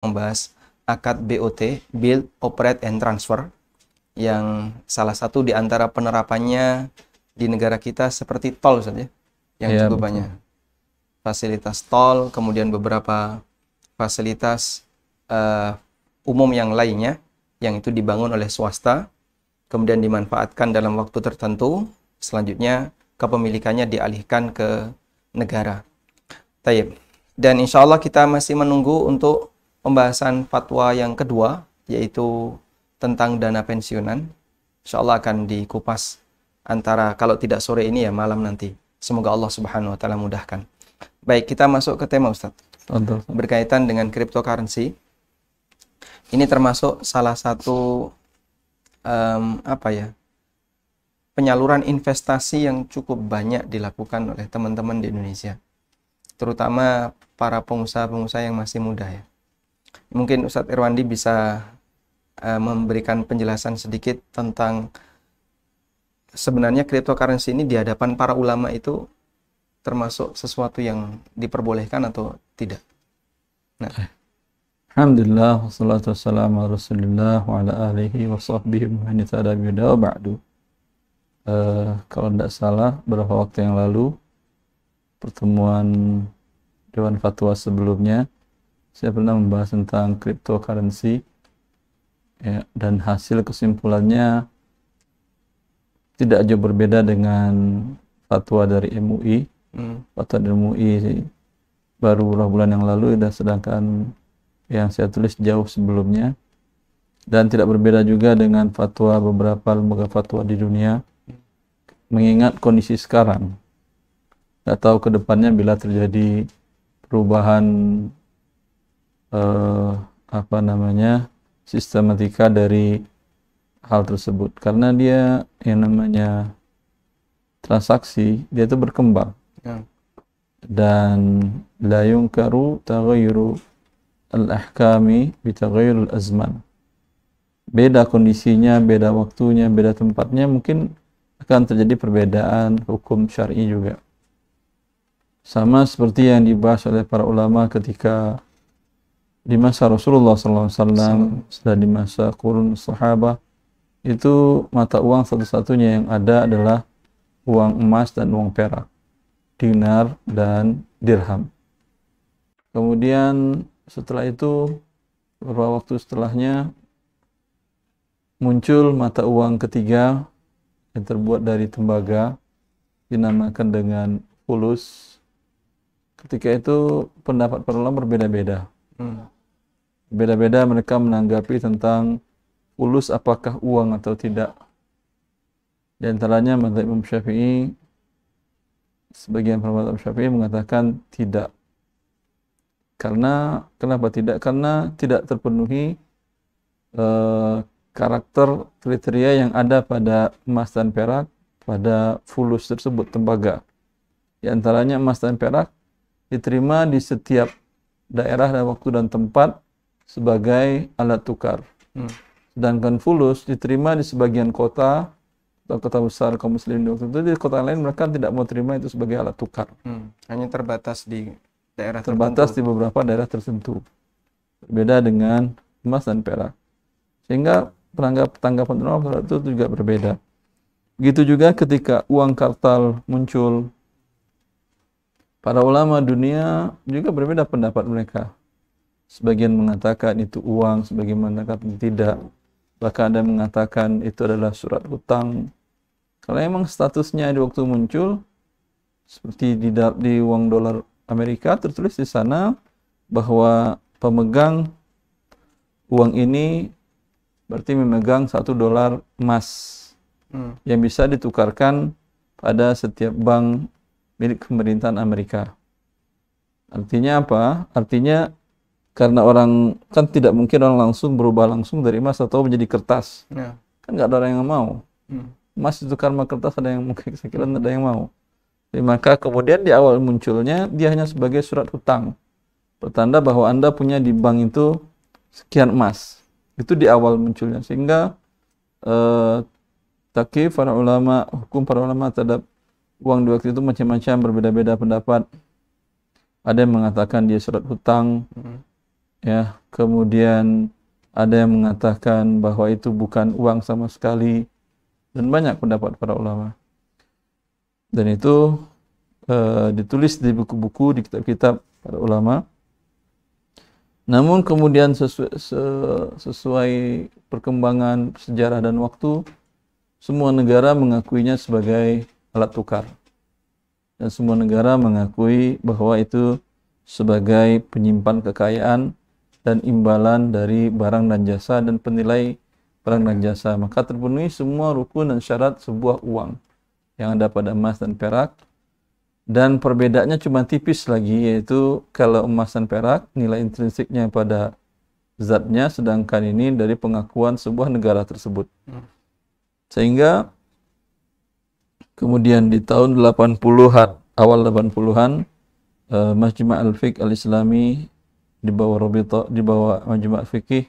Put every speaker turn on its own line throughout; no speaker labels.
membahas akad BOT, Build, Operate, and Transfer, yang salah satu di antara penerapannya di negara kita seperti tol saja, yang
Iya,
cukup
betul.
banyak. Fasilitas tol, kemudian beberapa fasilitas umum yang lainnya, yang itu dibangun oleh swasta, kemudian dimanfaatkan dalam waktu tertentu, selanjutnya kepemilikannya dialihkan ke negara. Taib. Dan insya Allah kita masih menunggu untuk pembahasan fatwa yang kedua, yaitu tentang dana pensiunan. Insya Allah akan dikupas antara, kalau tidak sore ini ya malam nanti. Semoga Allah Subhanahu wa Ta'ala mudahkan. Baik, kita masuk ke tema, Ustaz.
Betul.
Berkaitan dengan cryptocurrency. Ini termasuk salah satu penyaluran investasi yang cukup banyak dilakukan oleh teman-teman di Indonesia, terutama para pengusaha-pengusaha yang masih muda ya. Mungkin Ustadz Irwandi bisa memberikan penjelasan sedikit tentang sebenarnya cryptocurrency ini di hadapan para ulama itu termasuk sesuatu yang diperbolehkan atau tidak. Nah,
Alhamdulillah, wassalatu wassalamu ala Rasulillah wa ala alihi wa sahbihi wa man ittaba bihudahum wa ba'du. Kalau tidak salah, beberapa waktu yang lalu, pertemuan Dewan Fatwa sebelumnya, saya pernah membahas tentang cryptocurrency, ya, dan hasil kesimpulannya tidak jauh berbeda dengan fatwa dari MUI. Fatwa dari MUI baru beberapa bulan yang lalu, dan sedangkan yang saya tulis jauh sebelumnya, dan tidak berbeda juga dengan fatwa beberapa lembaga fatwa di dunia. Mengingat kondisi sekarang, nggak tahu ke depannya bila terjadi perubahan sistematika dari hal tersebut, karena dia yang namanya transaksi, dia itu berkembang, dan la yunkaru taghayyuru al-ahkami bi taghayyuril azman. Beda kondisinya, beda waktunya, beda tempatnya, mungkin akan terjadi perbedaan hukum syar'i juga. Sama seperti yang dibahas oleh para ulama ketika di masa Rasulullah SAW dan di masa qurun sahabah, itu mata uang satu-satunya yang ada adalah uang emas dan uang perak, dinar dan dirham. Kemudian setelah itu, beberapa waktu setelahnya, muncul mata uang ketiga yang terbuat dari tembaga, dinamakan dengan fulus. Ketika itu pendapat para ulama berbeda-beda. Beda-beda mereka menanggapi tentang fulus apakah uang atau tidak. Di antaranya mazhab Imam Syafi'i, sebagian para mazhab Syafi'i mengatakan tidak. Kenapa tidak? Karena tidak terpenuhi karakter kriteria yang ada pada emas dan perak pada fulus tersebut, tembaga. Di antaranya emas dan perak diterima di setiap daerah dan waktu dan tempat sebagai alat tukar. Sedangkan fulus diterima di sebagian kota atau kota besar kaum muslimin di waktu itu. Di kota lain mereka tidak mau terima itu sebagai alat tukar.
Hanya terbatas di daerah
terbatas
tertentu.
Di beberapa daerah tertentu. Berbeda dengan emas dan perak. Sehingga tanggapan ulama itu juga berbeda. Begitu juga ketika uang kartal muncul, para ulama dunia juga berbeda pendapat mereka. Sebagian mengatakan itu uang, sebagian mengatakan tidak. Bahkan ada yang mengatakan itu adalah surat hutang. Kalau memang statusnya di waktu muncul, seperti di uang dolar Amerika, tertulis di sana bahwa pemegang uang ini berarti memegang $1 emas yang bisa ditukarkan pada setiap bank milik pemerintahan Amerika. Artinya apa? Artinya karena orang kan tidak mungkin orang langsung berubah langsung dari emas atau menjadi kertas. Kan nggak ada orang yang mau. Emas ditukar sama kertas, ada yang mungkin, saya kira ada yang mau. Jadi, maka kemudian di awal munculnya dia hanya sebagai surat hutang, pertanda bahwa Anda punya di bank itu sekian emas. Itu di awal munculnya, sehingga takyif para ulama, hukum para ulama terhadap uang di waktu itu macam-macam, berbeda-beda pendapat. Ada yang mengatakan dia surat hutang, ya. Kemudian ada yang mengatakan bahwa itu bukan uang sama sekali, dan banyak pendapat para ulama. Dan itu ditulis di buku-buku, di kitab-kitab para ulama. Namun kemudian sesuai perkembangan sejarah dan waktu, semua negara mengakuinya sebagai alat tukar. Dan semua negara mengakui bahwa itu sebagai penyimpan kekayaan dan imbalan dari barang dan jasa dan penilai barang dan jasa. Maka terpenuhi semua rukun dan syarat sebuah uang yang ada pada emas dan perak. Dan perbedaannya cuma tipis lagi, yaitu kalau emas dan perak nilai intrinsiknya pada zatnya, sedangkan ini dari pengakuan sebuah negara tersebut. Sehingga kemudian di tahun 80-an, awal 80-an, Majma' al-Fiqh al-Islami di bawah Rabita, di bawah Majma' al-Fiqh,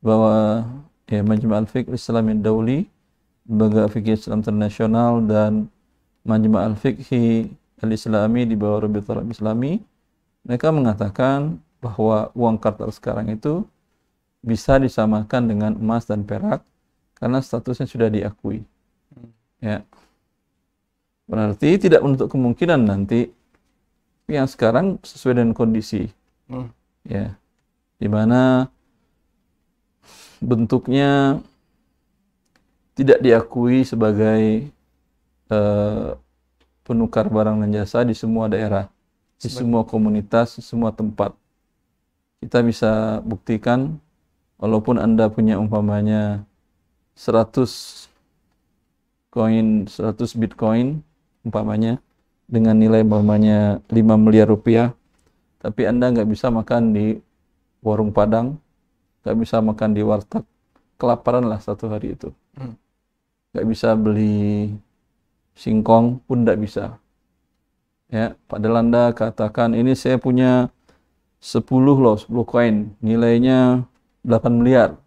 bawah Majma' al-Fiqh al-Islami Dauli, Lembaga Fikih Islam Internasional, dan Majma' al-Fiqh al-Islami di bawah Rabita al-Islami, mereka mengatakan bahwa uang kartal sekarang itu bisa disamakan dengan emas dan perak karena statusnya sudah diakui. Ya. Berarti tidak menutup kemungkinan nanti yang sekarang sesuai dengan kondisi. Ya. Di mana bentuknya tidak diakui sebagai penukar barang dan jasa di semua daerah, di semua komunitas, di semua tempat. Kita bisa buktikan, walaupun Anda punya umpamanya 100 Bitcoin umpamanya dengan nilai umpamanya 5 miliar rupiah, tapi Anda nggak bisa makan di warung Padang, nggak bisa makan di warteg, kelaparan lah satu hari itu. Nggak bisa beli singkong pun tidak bisa. Ya, padahal Anda katakan ini saya punya 10 koin, nilainya 8 miliar.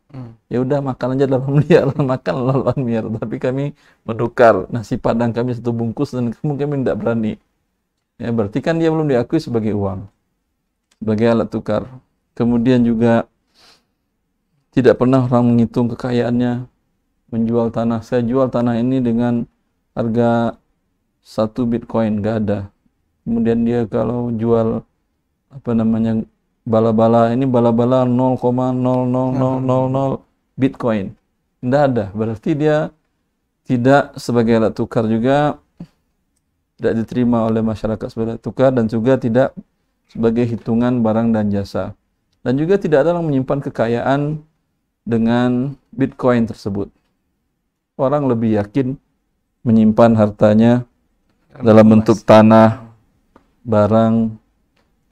Ya udah makan aja 8 miliar, makan 8 miliar, tapi kami menukar nasi Padang kami 1 bungkus dan kami tidak berani. Ya, berarti kan dia belum diakui sebagai uang, sebagai alat tukar. Kemudian juga tidak pernah orang menghitung kekayaannya, menjual tanah. Saya jual tanah ini dengan harga 1 Bitcoin, nggak ada. Kemudian dia kalau jual bala-bala, ini bala-bala 0,00000 Bitcoin, nggak ada. Berarti dia tidak sebagai alat tukar juga, tidak diterima oleh masyarakat sebagai alat tukar, dan juga tidak sebagai hitungan barang dan jasa. Dan juga tidak ada yang menyimpan kekayaan dengan Bitcoin tersebut. Orang lebih yakin menyimpan hartanya dalam bentuk tanah, barang,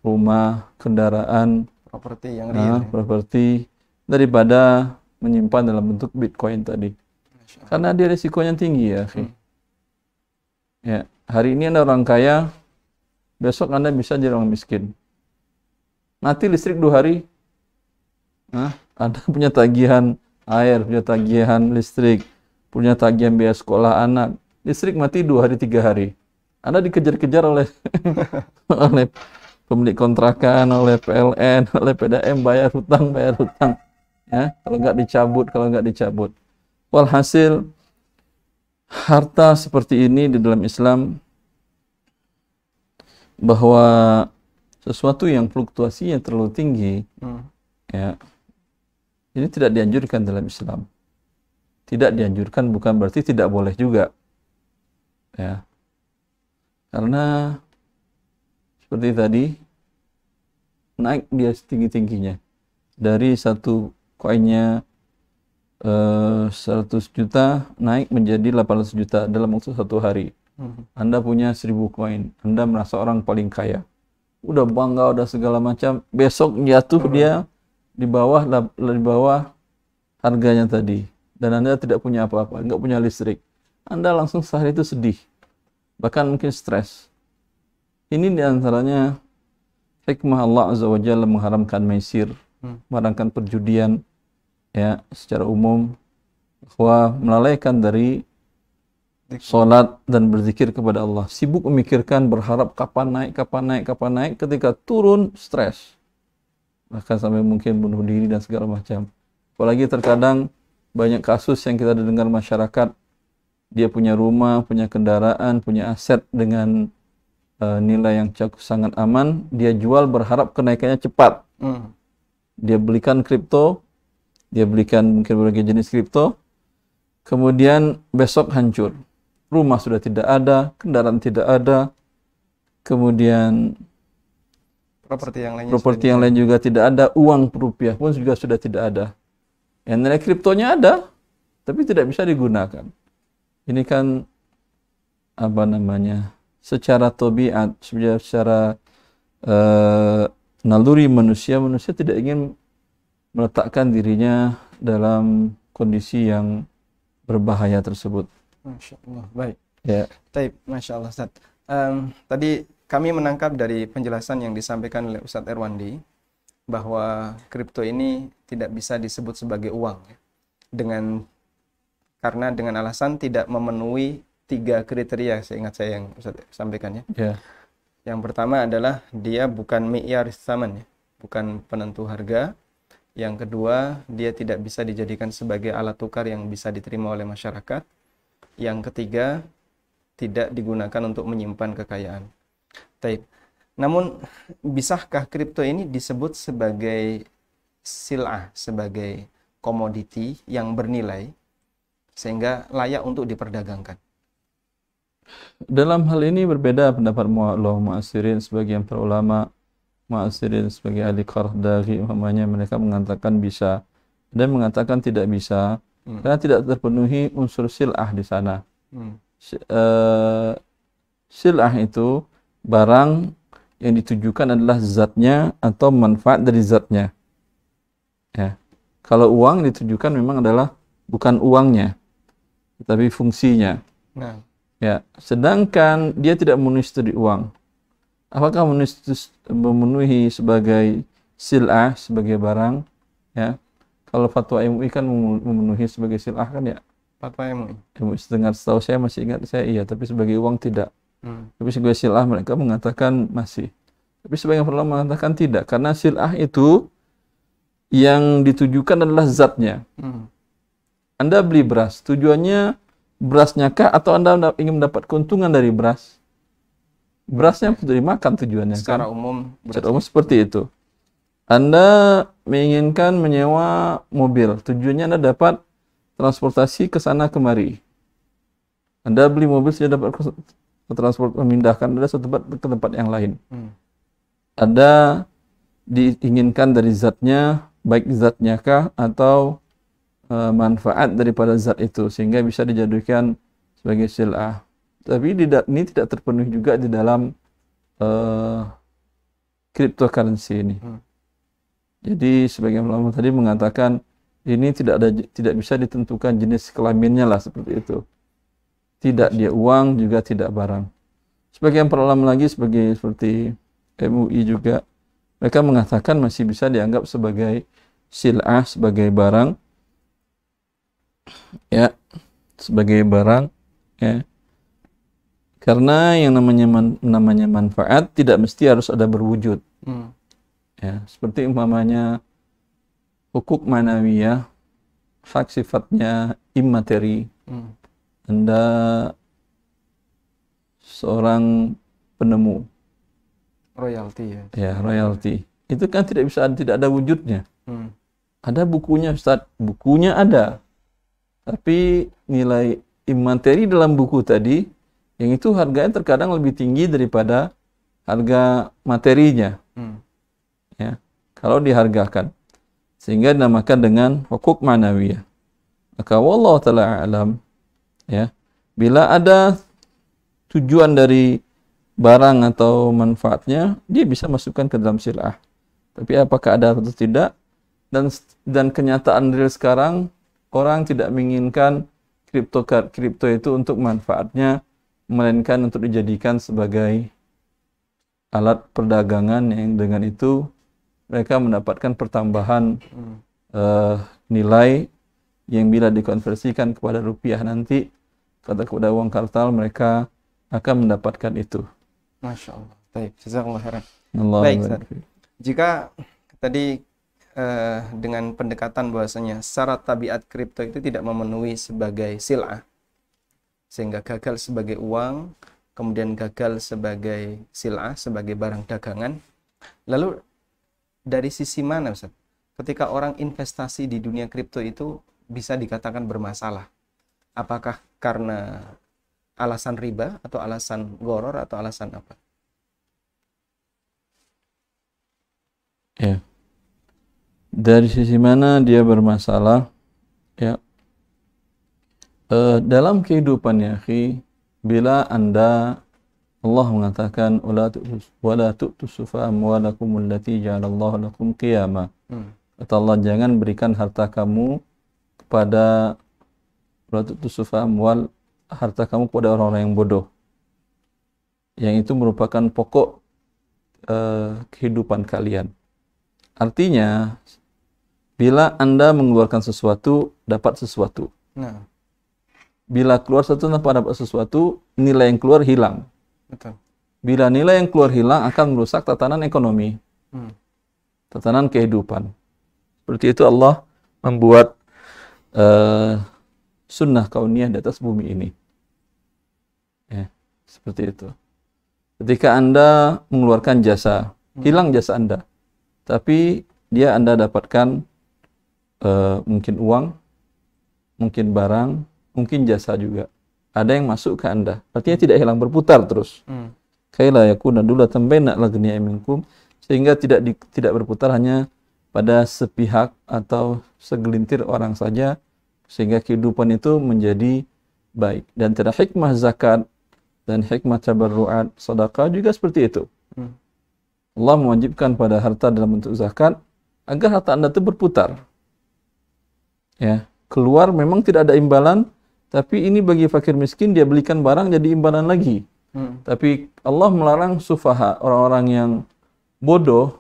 rumah, kendaraan,
properti yang real,
properti, daripada menyimpan dalam bentuk Bitcoin tadi. Karena dia risikonya tinggi ya. Ya, hari ini Anda orang kaya, besok Anda bisa jadi orang miskin. Mati listrik 2 hari, Anda punya tagihan air, punya tagihan listrik, punya tagihan biaya sekolah anak. Listrik mati 2 hari 3 hari. Anda dikejar-kejar oleh oleh pemilik kontrakan, oleh PLN, oleh PDM, bayar hutang. Ya, kalau nggak dicabut. Walhasil harta seperti ini di dalam Islam, bahwa sesuatu yang fluktuasinya terlalu tinggi, ya, ini tidak dianjurkan dalam Islam. Tidak dianjurkan bukan berarti tidak boleh juga. Ya. Karena seperti tadi, naik dia setinggi-tingginya. Dari satu koinnya 100 juta naik menjadi 800 juta dalam waktu 1 hari. Anda punya 1000 koin, Anda merasa orang paling kaya. Udah bangga, udah segala macam. Besok jatuh dia di bawah harganya tadi. Dan Anda tidak punya apa-apa, nggak punya listrik. Anda langsung sehari itu sedih. Bahkan mungkin stres. Ini diantaranya hikmah Allah Azza wa Jalla mengharamkan maisir, mengharamkan perjudian, ya, secara umum, bahwa melalaikan dari sholat dan berzikir kepada Allah. Sibuk memikirkan, berharap kapan naik, ketika turun stres. bahkan sampai mungkin bunuh diri dan segala macam. Apalagi terkadang banyak kasus yang kita dengar masyarakat, dia punya rumah, punya kendaraan, punya aset dengan nilai yang sangat aman, dia jual berharap kenaikannya cepat. Dia belikan kripto, dia belikan mungkin berbagai jenis kripto, kemudian besok hancur. Rumah sudah tidak ada, kendaraan tidak ada, kemudian properti yang lain juga tidak ada, uang rupiah pun juga sudah tidak ada. Yang nilai kriptonya ada, tapi tidak bisa digunakan. Ini kan apa namanya? Secara tabiat, secara naluri manusia tidak ingin meletakkan dirinya dalam kondisi yang berbahaya tersebut.
Masya Allah, baik.
Ya.
Taib, Masya Allah, Ustaz. Tadi kami menangkap dari penjelasan yang disampaikan oleh Ustadz Erwandi bahwa kripto ini tidak bisa disebut sebagai uang, ya. Karena dengan alasan tidak memenuhi 3 kriteria, seingat saya yang Ustadz sampaikan, ya.
Yeah.
Yang pertama adalah dia bukan mi'yar tsaman, ya, bukan penentu harga. Yang kedua, dia tidak bisa dijadikan sebagai alat tukar yang bisa diterima oleh masyarakat. Yang ketiga, tidak digunakan untuk menyimpan kekayaan. Taib. Namun, bisakah kripto ini disebut sebagai sil'ah, sebagai komoditi yang bernilai sehingga layak untuk diperdagangkan?
Dalam hal ini berbeda pendapat mu'asirin, sebagian para ulama mu'asirin sebagai ahli Qardawi umpamanya, mereka mengatakan bisa dan mengatakan tidak bisa karena tidak terpenuhi unsur sil'ah di sana. Sil'ah itu barang yang ditujukan adalah zatnya atau manfaat dari zatnya. Ya. Kalau uang ditujukan memang adalah bukan uangnya, tetapi fungsinya.
Nah.
Ya, sedangkan dia tidak memenuhi studi uang. Apakah memenuhi sebagai sil'ah, sebagai barang? Ya, kalau fatwa MUI kan memenuhi sebagai sil'ah kan ya.
Fatwa MUI.
MUI setengah setahu saya masih ingat saya iya, tapi sebagai uang tidak. Tapi sebagai sil'ah mereka mengatakan masih. Tapi sebagian ulama mengatakan tidak, karena sil'ah itu yang ditujukan adalah zatnya. Anda beli beras, tujuannya berasnya kah atau Anda ingin mendapat keuntungan dari beras? Berasnya untuk dimakan tujuannya.
Secara
kan?
umum.
Secara umum seperti itu. Anda menginginkan menyewa mobil, tujuannya Anda dapat transportasi ke sana kemari. Anda beli mobil sudah dapat transport, memindahkan dari satu tempat ke tempat yang lain. Anda diinginkan dari zatnya, baik zatnya kah atau manfaat daripada zat itu sehingga bisa dijadikan sebagai sil'ah. Tapi ini tidak terpenuhi juga di dalam cryptocurrency ini. Jadi sebagian ulama tadi mengatakan ini tidak bisa ditentukan jenis kelaminnya lah, seperti itu. Tidak dia uang, juga tidak barang. Sebagian para ulama lagi seperti MUI juga mereka mengatakan masih bisa dianggap sebagai sil'ah, sebagai barang. Ya, sebagai barang, ya. Karena yang namanya manfaat tidak mesti harus ada berwujud. Ya, seperti umpamanya hukuk manawiyah, hak sifatnya immateri. Anda seorang penemu
royalti, ya.
Ya, royalti. Itu kan tidak ada wujudnya. Ada bukunya, Ustaz. Bukunya ada. Tapi nilai immateri dalam buku tadi, yang itu harganya terkadang lebih tinggi daripada harga materinya. Ya, kalau dihargakan. Sehingga dinamakan dengan hukuk manawiyah. Maka wallahu ta'ala a'lam, ya, bila ada tujuan dari barang atau manfaatnya, dia bisa masukkan ke dalam sil'ah. Tapi apakah ada atau tidak? Dan kenyataan real sekarang, orang tidak menginginkan kripto itu untuk manfaatnya, melainkan untuk dijadikan sebagai alat perdagangan yang dengan itu mereka mendapatkan pertambahan nilai yang bila dikonversikan kepada rupiah nanti atau kepada uang kartal, mereka akan mendapatkan itu.
Masya Allah. Baik, jazakallah khairan.
Allah
Baik, Ustaz. Jika tadi dengan pendekatan bahwasanya syarat tabiat kripto itu tidak memenuhi sebagai sil'ah, sehingga gagal sebagai uang, kemudian gagal sebagai sil'ah, sebagai barang dagangan. Lalu dari sisi mana, Ustaz, ketika orang investasi di dunia kripto itu bisa dikatakan bermasalah? Apakah karena alasan riba, atau alasan goror, atau alasan apa?
Ya. Dari sisi mana dia bermasalah? Ya. Dalam kehidupan ya, bila Anda, Allah mengatakan wala tu'tus sufaha amwalakum allati ja'alallahu lakum qiyama. Kata Allah, jangan berikan harta kamu kepada wala tu'tus sufaha amwal, harta kamu kepada orang-orang yang bodoh. Yang itu merupakan pokok kehidupan kalian. Artinya, bila Anda mengeluarkan sesuatu, dapat sesuatu.
Nah,
bila keluar sesuatu tanpa dapat sesuatu, nilai yang keluar hilang.
betul.
Bila nilai yang keluar hilang, akan merusak tatanan ekonomi, tatanan kehidupan. Seperti itu Allah membuat sunnah kauniyah di atas bumi ini. Ya, seperti itu. Ketika Anda mengeluarkan jasa, hilang jasa Anda. Tapi dia Anda dapatkan mungkin uang, mungkin barang, mungkin jasa juga. Ada yang masuk ke Anda. Artinya tidak hilang, berputar terus. Kaila yakuna dulatan baina al-aghniya'i minkum, sehingga tidak berputar hanya pada sepihak atau segelintir orang saja, sehingga kehidupan itu menjadi baik. Dan tidak hikmah zakat dan hikmah tabarru'at sedekah juga seperti itu. Allah mewajibkan pada harta dalam bentuk zakat agar harta Anda itu berputar. Ya, keluar memang tidak ada imbalan, tapi ini bagi fakir miskin dia belikan barang jadi imbalan lagi. Tapi Allah melarang sufaha, orang-orang yang bodoh,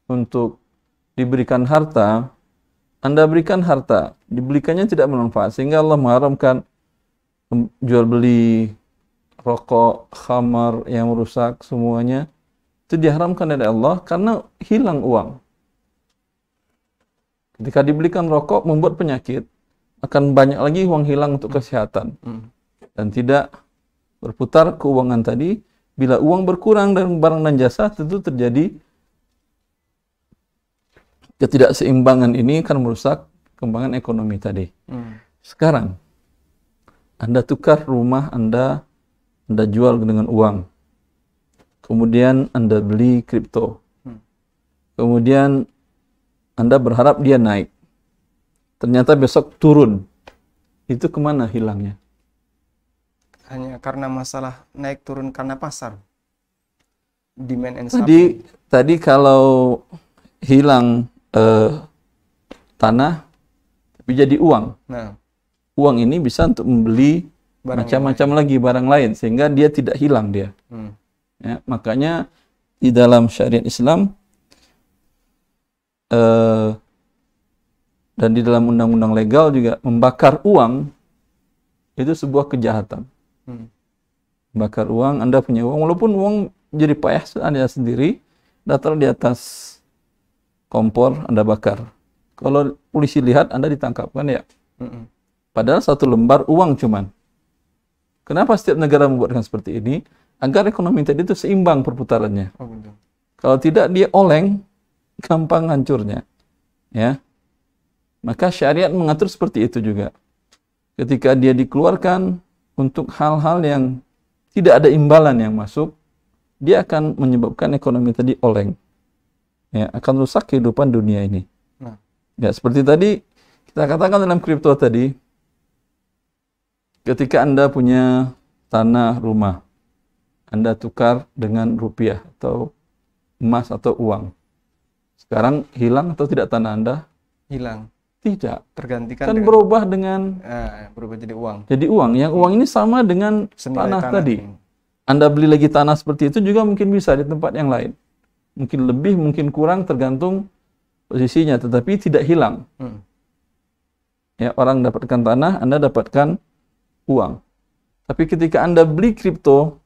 untuk diberikan harta. Anda berikan harta, dibelikannya tidak bermanfaat, sehingga Allah mengharamkan jual beli rokok, khamar yang merusak semuanya. Itu diharamkan oleh Allah karena hilang uang. Ketika dibelikan rokok membuat penyakit, akan banyak lagi uang hilang untuk kesehatan. Dan tidak berputar keuangan tadi. Bila uang berkurang dari barang dan jasa, tentu terjadi ketidakseimbangan, ini akan merusak kembangan ekonomi tadi. Sekarang Anda tukar rumah Anda jual dengan uang. Kemudian Anda beli kripto. Kemudian Anda berharap dia naik. Ternyata besok turun. Itu kemana hilangnya?
Hanya karena masalah naik turun karena pasar. Demand and supply.
Tadi kalau hilang tanah, tapi jadi uang.
Nah,
uang ini bisa untuk membeli macam-macam lagi barang lain, sehingga dia tidak hilang dia. Ya, makanya di dalam syariat Islam dan di dalam undang-undang legal juga, membakar uang itu sebuah kejahatan. Bakar uang, Anda punya uang, walaupun uang jadi payah Anda sendiri, datang di atas kompor, Anda bakar. Kalau polisi lihat, Anda ditangkap, kan ya? Padahal satu lembar uang cuman. Kenapa setiap negara membuatkan seperti ini? Agar ekonomi tadi itu seimbang perputarannya. Kalau tidak, dia oleng, gampang hancurnya. Ya. Maka syariat mengatur seperti itu juga. Ketika dia dikeluarkan untuk hal-hal yang tidak ada imbalan yang masuk, dia akan menyebabkan ekonomi tadi oleng. Ya, akan rusak kehidupan dunia ini. Ya, seperti tadi kita katakan dalam kripto tadi, ketika Anda punya tanah, rumah, Anda tukar dengan rupiah atau emas atau uang. Sekarang hilang atau tidak tanah Anda?
Hilang.
Tidak.
Tergantikan
kan
dengan,
berubah dengan
berubah jadi uang.
Jadi uang. Yang uang ini sama dengan tanah tadi. Anda beli lagi tanah seperti itu juga mungkin bisa di tempat yang lain. Mungkin lebih, mungkin kurang, tergantung posisinya, tetapi tidak hilang. Ya, orang dapatkan tanah, Anda dapatkan uang. Tapi ketika Anda beli kripto,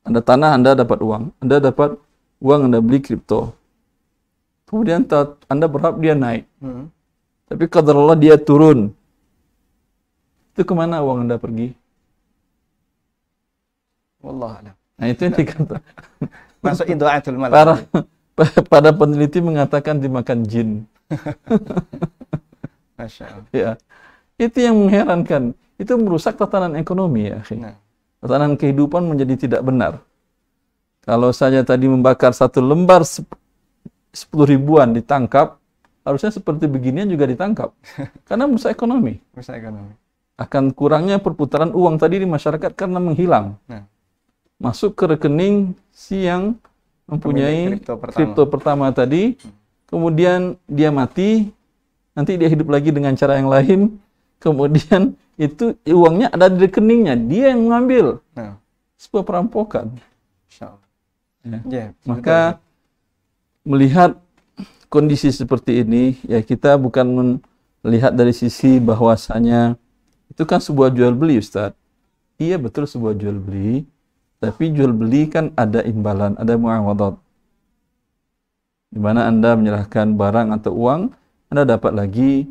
Anda tanah, Anda dapat uang. Anda dapat uang Anda beli kripto. Kemudian Anda berharap dia naik. Tapi qadarullah dia turun. Itu kemana uang Anda pergi?
Wallahu a'lam.
Nah, itu yang dikata.
Masuk idha'atul mal.
Para peneliti mengatakan dimakan jin.
Masya Allah.
Ya. Itu yang mengherankan. Itu merusak tatanan ekonomi ya.
Nah.
Tatanan kehidupan menjadi tidak benar. Kalau saja tadi membakar satu lembar 10 ribuan ditangkap, harusnya seperti beginian juga ditangkap. Karena merusak ekonomi.
Merusak ekonomi.
Akan kurangnya perputaran uang tadi di masyarakat karena menghilang.
Nah.
Masuk ke rekening si yang mempunyai kripto pertama tadi, kemudian dia mati, nanti dia hidup lagi dengan cara yang lain, kemudian itu uangnya ada di rekeningnya, dia yang mengambil.
Nah.
Sebuah perampokan.
Ya.
Ya. Maka melihat kondisi seperti ini, ya kita bukan melihat dari sisi bahwasanya itu kan sebuah jual beli, Ustaz. Iya betul sebuah jual beli, tapi jual beli kan ada imbalan, ada muawadat. Di mana Anda menyerahkan barang atau uang, Anda dapat lagi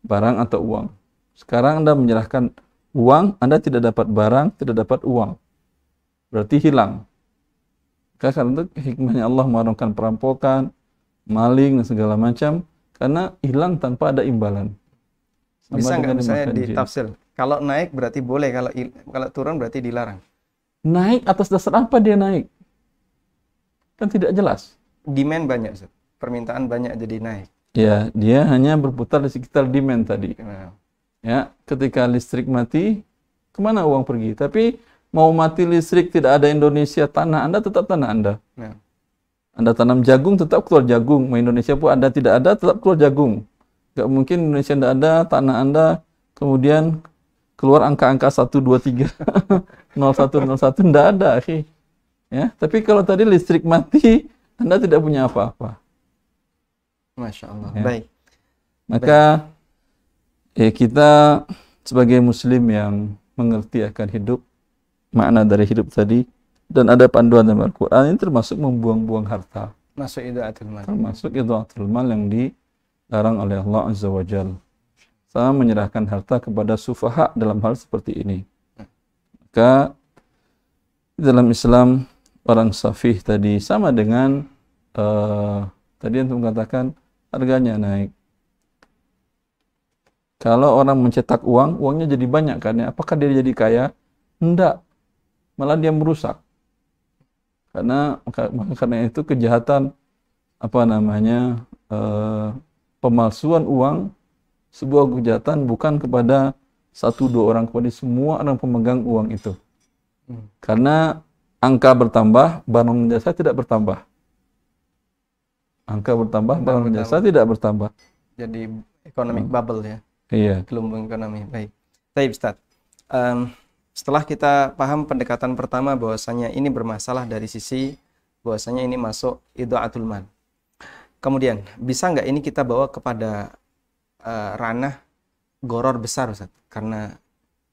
barang atau uang. Sekarang Anda menyerahkan uang, Anda tidak dapat barang, tidak dapat uang. Berarti hilang. Karena itu hikmahnya Allah mengharamkan perampokan, maling dan segala macam, karena hilang tanpa ada imbalan.
Bisa nggak misalnya ditafsir? Kalau naik berarti boleh, kalau turun berarti dilarang.
Naik atas dasar apa dia naik? Kan tidak jelas.
Demand banyak, Ustaz. Permintaan banyak jadi naik.
Ya, dia hanya berputar di sekitar demand tadi.
Nah.
Ya, ketika listrik mati, kemana uang pergi? Tapi mau mati listrik tidak ada Indonesia, tanah Anda tetap tanah Anda.
Nah.
Anda tanam jagung tetap keluar jagung. Mau Indonesia pun Anda tidak ada tetap keluar jagung. Gak mungkin Indonesia tidak ada, tanah Anda kemudian keluar angka-angka 1, 2, 3, 01, 01, tidak ada. Ya, tapi kalau tadi listrik mati, Anda tidak punya apa-apa.
Masya Allah.
Ya.
Baik.
Maka ya kita sebagai muslim yang mengerti akan hidup, makna dari hidup tadi, dan ada panduan dalam Al-Quran, ini termasuk membuang-buang harta.
Masuk idha'atul mal.
Termasuk idha'atul mal yang dilarang oleh Allah Azza wa Jalla. Sama menyerahkan harta kepada sufaha dalam hal seperti ini. Maka dalam Islam orang safih tadi sama dengan tadi yang mengatakan harganya naik. Kalau orang mencetak uang, uangnya jadi banyak kan ya. Apakah dia jadi kaya? Enggak. Malah dia merusak. Karena itu kejahatan pemalsuan uang, sebuah kejahatan bukan kepada 1-2 orang, kepada semua orang pemegang uang itu. Karena angka bertambah, barang jasa tidak bertambah. Angka bertambah, barang jasa tidak bertambah.
Jadi economic bubble ya.
Iya.
Gelombang ekonomi. Baik. Baik, Ustaz. Setelah kita paham pendekatan pertama bahwasanya ini bermasalah dari sisi bahwasanya ini masuk idha'atul mal. Kemudian, bisa nggak ini kita bawa kepada ranah goror besar, Ustaz? Karena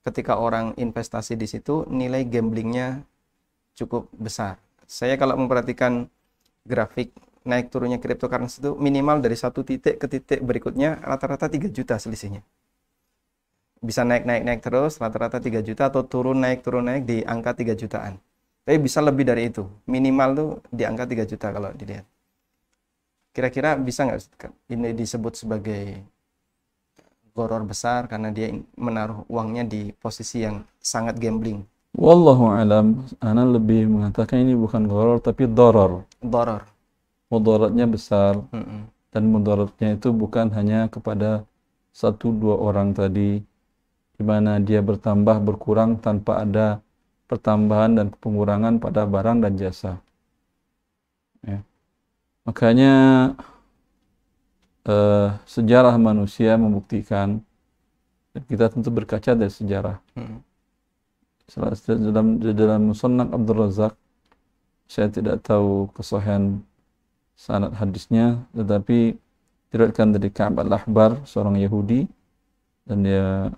ketika orang investasi di situ, nilai gamblingnya cukup besar. Saya kalau memperhatikan grafik naik turunnya cryptocurrency itu minimal dari satu titik ke titik berikutnya rata-rata 3 juta selisihnya. Bisa naik terus rata-rata 3 juta atau turun naik di angka 3 jutaan. Tapi bisa lebih dari itu. Minimal tuh di angka 3 juta kalau dilihat. Kira-kira bisa nggak ini disebut sebagai goror besar karena dia menaruh uangnya di posisi yang sangat gambling?
Wallahu alam, ana lebih mengatakan ini bukan goror tapi doror.
Doror.
Mudaratnya besar. Dan mudaratnya itu bukan hanya kepada 1-2 orang tadi, di mana dia bertambah berkurang tanpa ada pertambahan dan pengurangan pada barang dan jasa. Ya. Makanya sejarah manusia membuktikan, dan kita tentu berkaca dari sejarah. Dalam Musannaf Abdul Razak, saya tidak tahu kesahihan sanad hadisnya, tetapi diriwayatkan dari Ka'ab al-Ahbar, seorang Yahudi, dan dia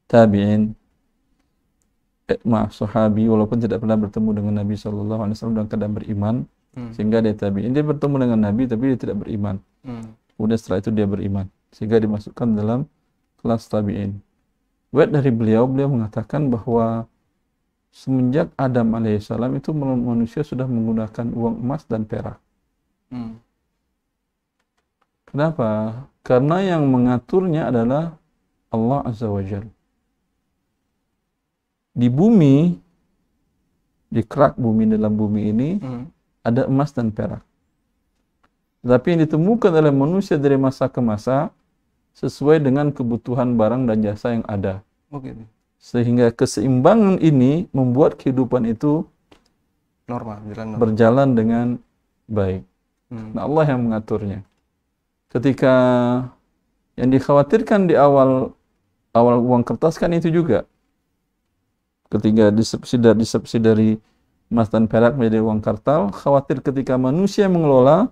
tabi'in, sahabi, walaupun tidak pernah bertemu dengan Nabi SAW dalam keadaan beriman. Sehingga dia tabi'in. Dia bertemu dengan Nabi tapi dia tidak beriman. Kemudian setelah itu dia beriman. Sehingga dimasukkan dalam kelas tabi'in. Dari beliau mengatakan bahwa semenjak Adam alaihissalam itu manusia sudah menggunakan uang emas dan perak. Kenapa? Karena yang mengaturnya adalah Allah Azza wa Jalla. Di bumi, di kerak bumi, dalam bumi ini ada emas dan perak. Tapi yang ditemukan oleh manusia dari masa ke masa sesuai dengan kebutuhan barang dan jasa yang ada. Sehingga keseimbangan ini membuat kehidupan itu
normal,
berjalan dengan baik. Nah, Allah yang mengaturnya. Ketika yang dikhawatirkan di awal uang kertas kan itu juga. Ketika disubsidi dari emas dan perak menjadi uang kartal, khawatir ketika manusia mengelola,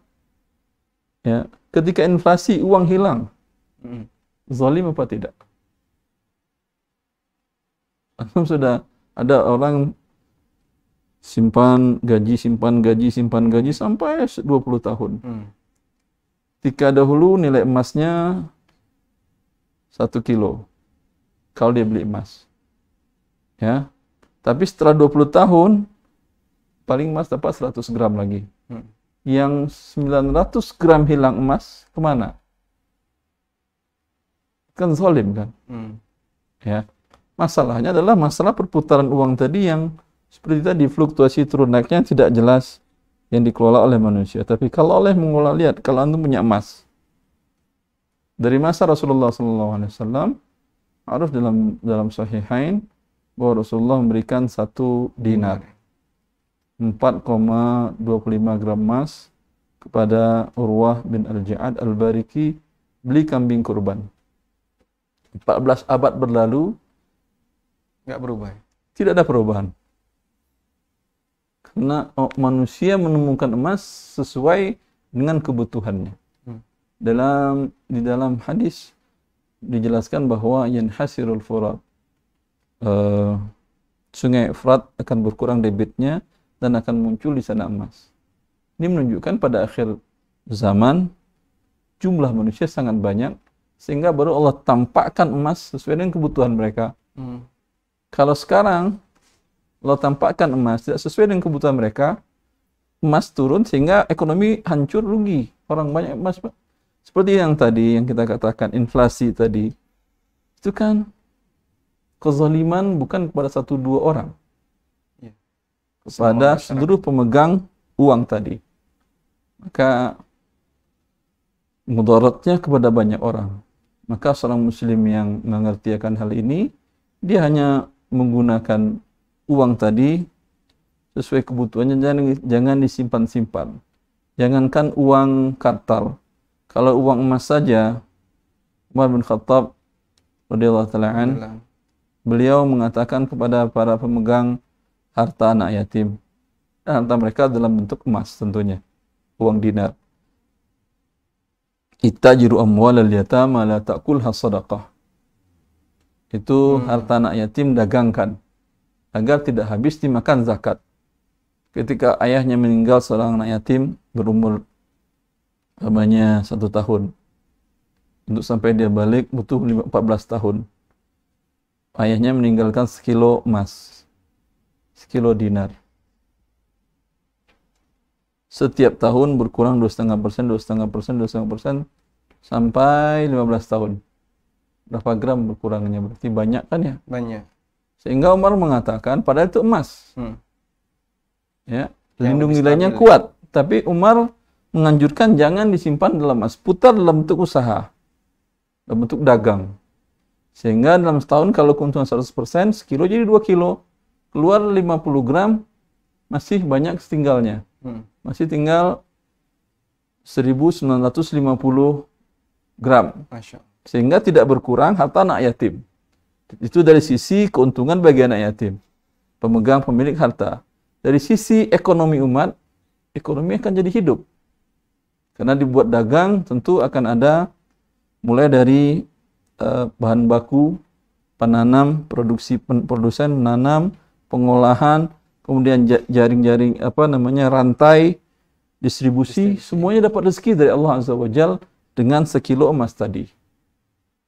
ya, ketika inflasi uang hilang, zalim apa tidak? Sudah ada orang simpan gaji sampai 20 tahun. Ketika dahulu nilai emasnya 1 kilo kalau dia beli emas. Ya. Tapi setelah 20 tahun paling emas dapat 100 gram lagi. Yang 900 gram hilang emas kemana? Kan zalim kan? Ya. Masalahnya adalah masalah perputaran uang tadi yang seperti tadi, fluktuasi turun naiknya tidak jelas yang dikelola oleh manusia. Tapi kalau oleh mengelola, lihat kalau antum punya emas dari masa Rasulullah SAW, harus dalam Sahihain bahwa Rasulullah memberikan 1 dinar, 4,25 gram emas kepada Urwah bin Al-Ja'ad Al-Bariki, beli kambing kurban. 14 abad berlalu,
nggak berubah.
Tidak ada perubahan. Karena manusia menemukan emas sesuai dengan kebutuhannya. Di dalam hadis dijelaskan bahwa yanhasirul furat, sungai Efrat akan berkurang debitnya dan akan muncul di sana emas. Ini menunjukkan pada akhir zaman jumlah manusia sangat banyak sehingga baru Allah tampakkan emas sesuai dengan kebutuhan mereka. Kalau sekarang Allah tampakkan emas tidak sesuai dengan kebutuhan mereka, emas turun sehingga ekonomi hancur, rugi. Orang banyak emas. Seperti yang tadi yang kita katakan inflasi tadi, itu kan kezaliman bukan kepada 1-2 orang, kepada seluruh pemegang uang tadi. Maka mudaratnya kepada banyak orang. Maka seorang muslim yang mengerti akan hal ini, dia hanya menggunakan uang tadi sesuai kebutuhannya, jangan disimpan-simpan. Jangankan uang kartal. Kalau uang emas saja, Umar bin Khattab radhiyallahu ta'ala an, beliau mengatakan kepada para pemegang harta anak yatim, harta mereka dalam bentuk emas tentunya, uang dinar. Ittajiru amwalal yatama la ta'kulha sadaqah. Itu harta anak yatim dagangkan agar tidak habis dimakan zakat. Ketika ayahnya meninggal, seorang anak yatim berumur 1 tahun. Untuk sampai dia balik butuh 14 tahun. Ayahnya meninggalkan 1 kilo emas, 1 kilo dinar. Setiap tahun berkurang 2,5%, 2,5%, sampai 15 tahun. Berapa gram berkurangnya? Berarti banyak kan ya?
Banyak.
Sehingga Umar mengatakan, padahal itu emas. Ya, lindung nilainya
stabil,
kuat. Tapi Umar menganjurkan jangan disimpan dalam emas, putar dalam bentuk usaha, dalam bentuk dagang. Sehingga dalam setahun kalau keuntungan 100%, sekilo jadi 2 kilo. Keluar 50 gram, masih banyak setinggalnya. Masih tinggal 1950 gram.
Masya Allah.
Sehingga tidak berkurang harta anak yatim. Itu dari sisi keuntungan bagi anak yatim, pemegang pemilik harta. Dari sisi ekonomi umat, ekonomi akan jadi hidup. Karena dibuat dagang tentu akan ada mulai dari bahan baku, penanam, produsen menanam, pengolahan, kemudian jaring-jaring rantai, distribusi, semuanya dapat rezeki dari Allah Azza wa Jal dengan sekilo emas tadi.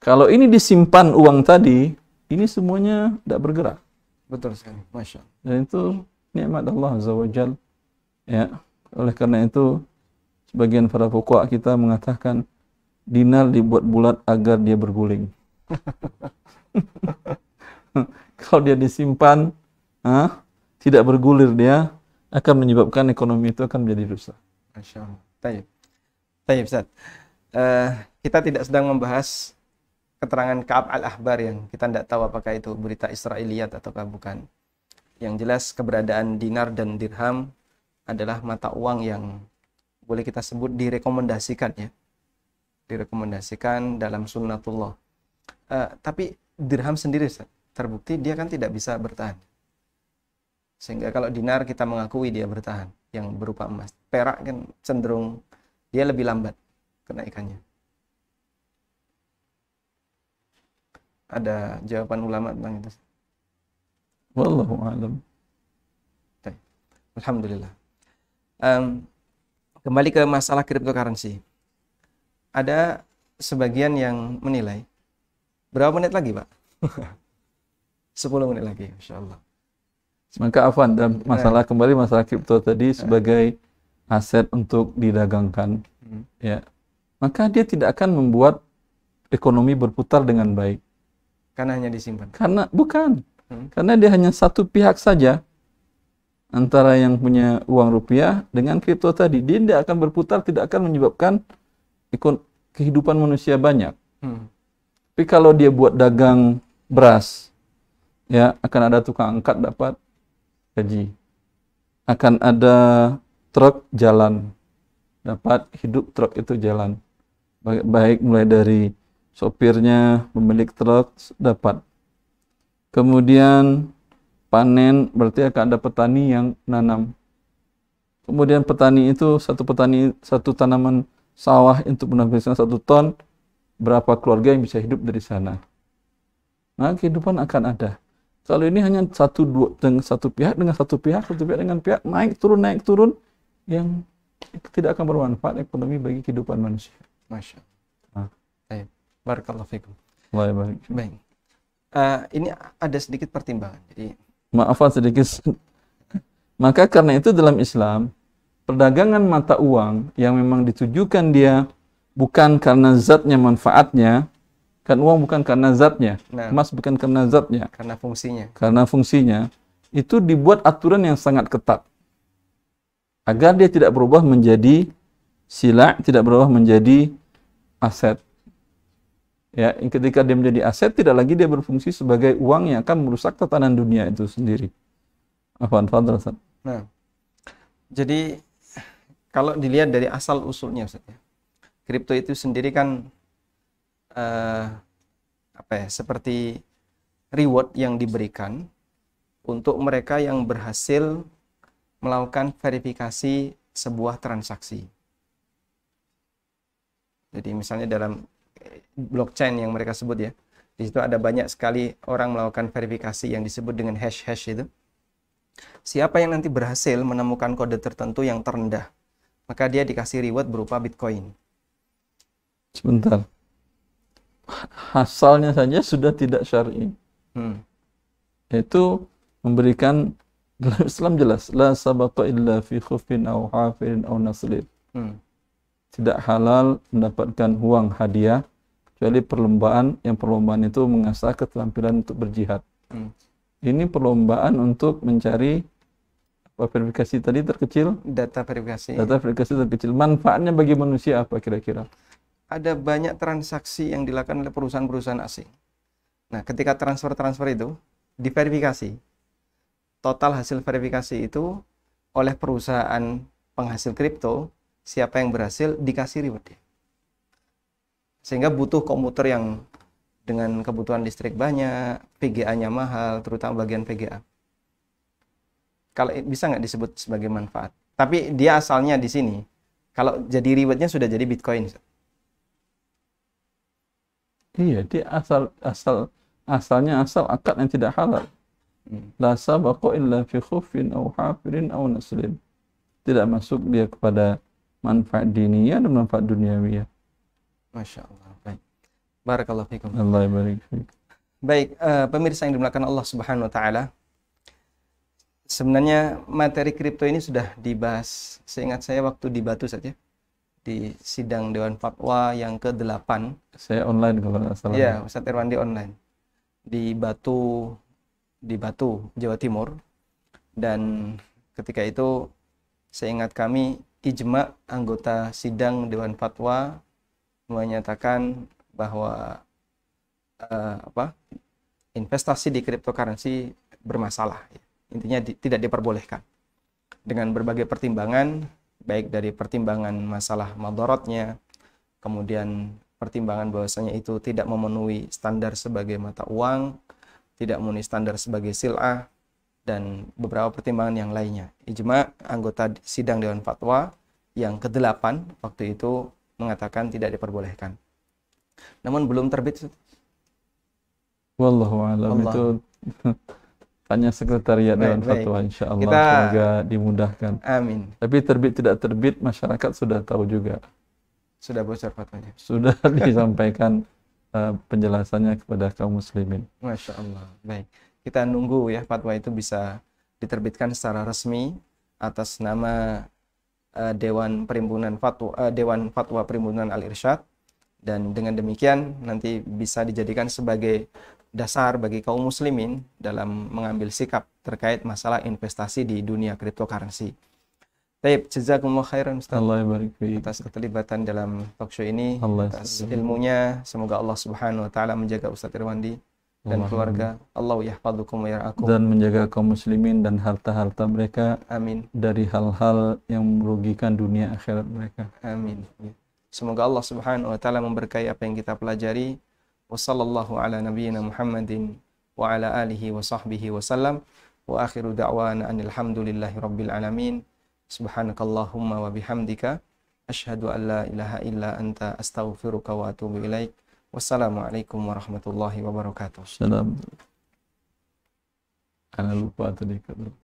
Kalau ini disimpan uang tadi, ini semuanya tidak bergerak.
Betul sekali, Masya Allah.
Dan itu nikmat Allah Azza wa Jal. Ya, oleh karena itu sebagian para fuqaha kita mengatakan dinar dibuat bulat agar dia berguling. Kalau dia disimpan, tidak bergulir, dia akan menyebabkan ekonomi itu akan menjadi rusak.
Masya Allah. Tayyib. Tayyib, Ustaz. Kita tidak sedang membahas keterangan Ka'ab al-Ahbar yang kita tidak tahu apakah itu berita Israiliyat ataukah bukan. Yang jelas keberadaan dinar dan dirham adalah mata uang yang boleh kita sebut direkomendasikan, ya. Direkomendasikan dalam sunnatullah. Tapi dirham sendiri, Ustaz, terbukti dia kan tidak bisa bertahan. Sehingga kalau dinar kita mengakui dia bertahan, yang berupa emas. Perak kan cenderung dia lebih lambat kenaikannya. Ada jawaban ulama tentang itu?
Wallahu a'lam.
Alhamdulillah. Kembali ke masalah cryptocurrency. Ada sebagian yang menilai, berapa menit lagi, Pak? 10 menit lagi, Insya Allah.
Maka Afwan, dalam masalah kembali masalah kripto tadi sebagai aset untuk didagangkan, ya, maka dia tidak akan membuat ekonomi berputar dengan baik.
Karena hanya disimpan.
Karena dia hanya satu pihak saja antara yang punya uang rupiah dengan kripto tadi. Dia tidak akan berputar, tidak akan menyebabkan kehidupan manusia banyak. Tapi kalau dia buat dagang beras, ya, akan ada tukang angkat dapat gaji. Akan ada truk jalan, dapat hidup truk itu jalan. Baik mulai dari sopirnya, pemilik truk dapat. Kemudian panen, berarti akan ada petani yang nanam. Kemudian petani itu, satu tanaman sawah untuk menghasilkan 1 ton, berapa keluarga yang bisa hidup dari sana. Nah, kehidupan akan ada. Kalau ini hanya satu pihak dengan satu pihak dengan pihak, naik turun, yang tidak akan bermanfaat ekonomi bagi kehidupan manusia.
Masya Allah. Baik. Barakallahu fikum.
Baik.
Ini ada sedikit pertimbangan. Jadi
maafan sedikit. Maka karena itu dalam Islam, perdagangan mata uang yang memang ditujukan dia bukan karena zatnya, manfaatnya, kan uang bukan karena zatnya, emas bukan karena zatnya, karena fungsinya, itu dibuat aturan yang sangat ketat agar dia tidak berubah menjadi sila, tidak berubah menjadi aset. Ya, ketika dia menjadi aset, tidak lagi dia berfungsi sebagai uang yang akan merusak tatanan dunia itu sendiri.
Nah, jadi kalau dilihat dari asal usulnya, Ustaz, ya, kripto itu sendiri kan seperti reward yang diberikan untuk mereka yang berhasil melakukan verifikasi sebuah transaksi. Jadi misalnya dalam blockchain yang mereka sebut, ya, di situ ada banyak sekali orang melakukan verifikasi yang disebut dengan hash itu. Siapa yang nanti berhasil menemukan kode tertentu yang terendah, maka dia dikasih reward berupa Bitcoin.
Sebentar. Asalnya saja sudah tidak syar'i. Itu memberikan, dalam Islam jelas, la sabaqa illa fi khufin aw hafirin aw naslin. Tidak halal mendapatkan uang hadiah kecuali perlombaan, yang perlombaan itu mengasah keterampilan untuk berjihad. Ini perlombaan untuk mencari verifikasi tadi terkecil, data verifikasi terkecil. Manfaatnya bagi manusia apa kira-kira?
Ada banyak transaksi yang dilakukan oleh perusahaan-perusahaan asing. Nah, ketika transfer itu diverifikasi, total hasil verifikasi itu oleh perusahaan penghasil kripto, siapa yang berhasil dikasih reward. Sehingga butuh komputer yang dengan kebutuhan listrik banyak, VGA-nya mahal, terutama bagian VGA. Kalau bisa nggak disebut sebagai manfaat? Tapi dia asalnya di sini. Kalau jadi rewardnya sudah jadi Bitcoin.
Iya, dia asalnya asal akad yang tidak halal. La sabaqa illa fi khufin aw hafirin aw naslin. Tidak masuk dia kepada manfaat diniyah dan manfaat duniawiyah.
Masya Allah. Baik. Barakallahu fikum.
Allah barik fiik.
Baik, pemirsa yang dimuliakan Allah Subhanahu wa taala. Sebenarnya materi kripto ini sudah dibahas, seingat saya waktu di Batu saja, di sidang Dewan Fatwa yang ke-8.
Saya online kalau nggak salah.
Iya, Ustadz Irwandi online. Di Batu, Jawa Timur. Dan ketika itu seingat kami ijma anggota sidang Dewan Fatwa menyatakan bahwa investasi di cryptocurrency bermasalah. Intinya tidak diperbolehkan. Dengan berbagai pertimbangan, baik dari pertimbangan masalah madharatnya, kemudian pertimbangan bahwasanya itu tidak memenuhi standar sebagai mata uang, tidak memenuhi standar sebagai sil'ah, dan beberapa pertimbangan yang lainnya. Ijma anggota sidang Dewan Fatwa yang ke-8 waktu itu mengatakan tidak diperbolehkan. Namun belum terbit.
Wallahu a'lam. Itu tanya sekretariat Dewan Fatwa, insya Allah. Semoga dimudahkan.
Amin.
Tapi terbit tidak terbit masyarakat sudah tahu juga.
Sudah bocor fatwanya.
Sudah disampaikan penjelasannya kepada kaum muslimin.
Masya Allah. Baik. Kita nunggu ya fatwa itu bisa diterbitkan secara resmi atas nama Dewan Fatwa Perhimpunan Al-Irsyad, dan dengan demikian nanti bisa dijadikan sebagai dasar bagi kaum muslimin dalam mengambil sikap terkait masalah investasi di dunia cryptocurrency. Baik, jazakumullah khairan Ustaz.
Allah barik fiik.
Atas keterlibatan dalam talk show ini,
Allah
atas ilmunya, semoga Allah Subhanahu wa taala menjaga Ustaz Irwandi dan keluarga. Allah yahfazukum wa yar'akum.
Dan menjaga kaum muslimin dan harta-harta mereka.
Amin.
Dari hal-hal yang merugikan dunia akhirat mereka.
Amin. Semoga Allah Subhanahu wa taala memberkahi apa yang kita pelajari. Wassallallahu ala nabiyyina Muhammadin wa ala alihi wa sahbihi wa sallam. Wa akhiru da'wana anil hamdulillahi rabbil alamin. Subhanakallahumma wa bihamdika asyhadu an la ilaha illa anta astaghfiruka wa atubu ilaik. Wassalamualaikum warahmatullahi wabarakatuh.
Salam. Ana lupa tadi kata.